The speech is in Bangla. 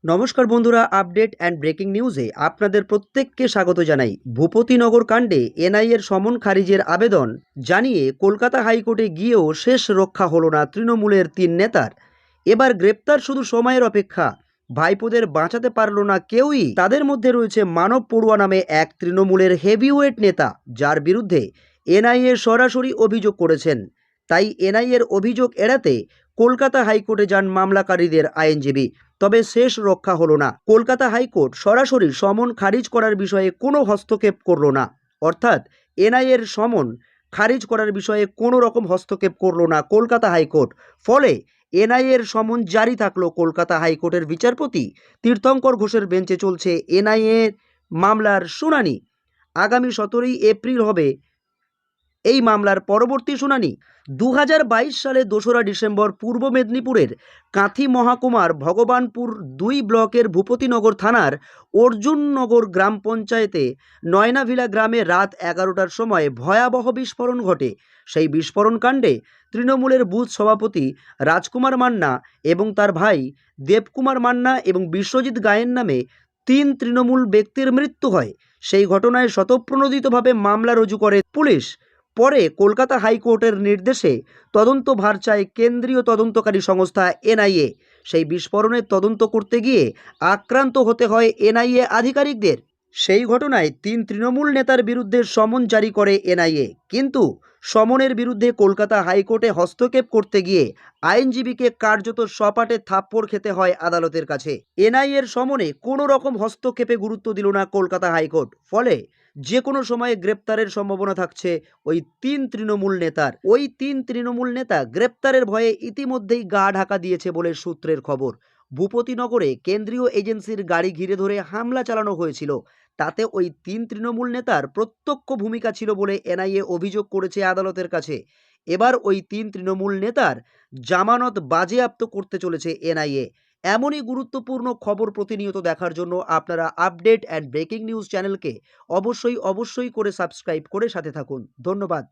নমস্কার বন্ধুরা, আপডেট অ্যান্ড ব্রেকিং নিউজে আপনাদের প্রত্যেককে স্বাগত জানাই। ভূপতিনগর কাণ্ডে এনআইএর সমন খারিজের আবেদন জানিয়ে কলকাতা হাইকোর্টে গিয়েও শেষ রক্ষা হলো না তৃণমূলের 3 নেতার। এবার গ্রেপ্তার শুধু সময়ের অপেক্ষা। ভাইপোদের বাঁচাতে পারল না কেউই। তাদের মধ্যে রয়েছে মানব পড়ুয়া নামে এক তৃণমূলের হেভিওয়েট নেতা, যার বিরুদ্ধে এনআইএ সরাসরি অভিযোগ করেছেন। তাই এনআইএর অভিযোগ এড়াতে কলকাতা হাইকোর্টে যান মামলাকারীদের আইনজীবী। তবে শেষ রক্ষা হলো না। কলকাতা হাইকোর্ট সরাসরি সমন খারিজ করার বিষয়ে কোনো হস্তক্ষেপ করল না। অর্থাৎ এনআইএর সমন খারিজ করার বিষয়ে কোনো রকম হস্তক্ষেপ করল না কলকাতা হাইকোর্ট। ফলে এনআইএর সমন জারি থাকলো কলকাতা হাইকোর্টের বিচারপতি তীর্থঙ্কর ঘোষের বেঞ্চে চলছে এনআইএ মামলার শুনানি। আগামী 17ই এপ্রিল হবে এই মামলার পরবর্তী শুনানি। 2022 সালে 2রা ডিসেম্বর পূর্ব মেদিনীপুরের কাঁথি মহকুমার ভগবানপুর 2 ব্লকের ভূপতিনগর থানার অর্জুননগর গ্রাম পঞ্চায়েতে নয়নাভিলা গ্রামে রাত 11টার সময় ভয়াবহ বিস্ফোরণ ঘটে। সেই বিস্ফোরণ কাণ্ডে তৃণমূলের বুথ সভাপতি রাজকুমার মান্না এবং তার ভাই দেবকুমার মান্না এবং বিশ্বজিৎ গায়েন নামে 3 তৃণমূল ব্যক্তির মৃত্যু হয়। সেই ঘটনায় স্বতঃপ্রণোদিতভাবে মামলা রুজু করে পুলিশ। পরে কলকাতা হাইকোর্টের নির্দেশে তদন্তভার চায় কেন্দ্রীয় তদন্তকারী সংস্থা এনআইএ। সেই বিস্ফোরণের তদন্ত করতে গিয়ে আক্রান্ত হতে হয় এনআইএ আধিকারিকদের। সেই ঘটনায় 3 তৃণমূল নেতার বিরুদ্ধে সমন জারি করে এনআইএ। কিন্তু সমনের বিরুদ্ধে কলকাতা হাইকোর্টে হস্তক্ষেপ করতে গিয়ে আইনজীবীকে কার্যত সপাটে থাপ্পড় খেতে হয় আদালতের কাছে। এনআইএর সমনে কোনো রকম হস্তক্ষেপে গুরুত্ব দিল না কলকাতা হাইকোর্ট। ফলে যে কোনো সময়ে গ্রেপ্তারের সম্ভাবনা থাকছে ওই 3 তৃণমূল নেতার। ওই 3 তৃণমূল নেতা গ্রেপ্তারের ভয়ে ইতিমধ্যেই গা ঢাকা দিয়েছে বলে সূত্রের খবর। ভূপতিনগরে কেন্দ্রীয় এজেন্সির গাড়ি ঘিরে ধরে হামলা চালানো হয়েছিল। তাতে ওই 3 তৃণমূল নেতার প্রত্যক্ষ ভূমিকা ছিল বলে এনআইএ অভিযোগ করেছে আদালতের কাছে। এবার ওই 3 তৃণমূল নেতার জামানত বাজেয়াপ্ত করতে চলেছে এনআইএ। এমনই গুরুত্বপূর্ণ খবর প্রতিনিয়ত দেখার জন্য আপনারা আপডেট অ্যান্ড ব্রেকিং নিউজ চ্যানেলকে অবশ্যই করে সাবস্ক্রাইব করে সাথে থাকুন। ধন্যবাদ।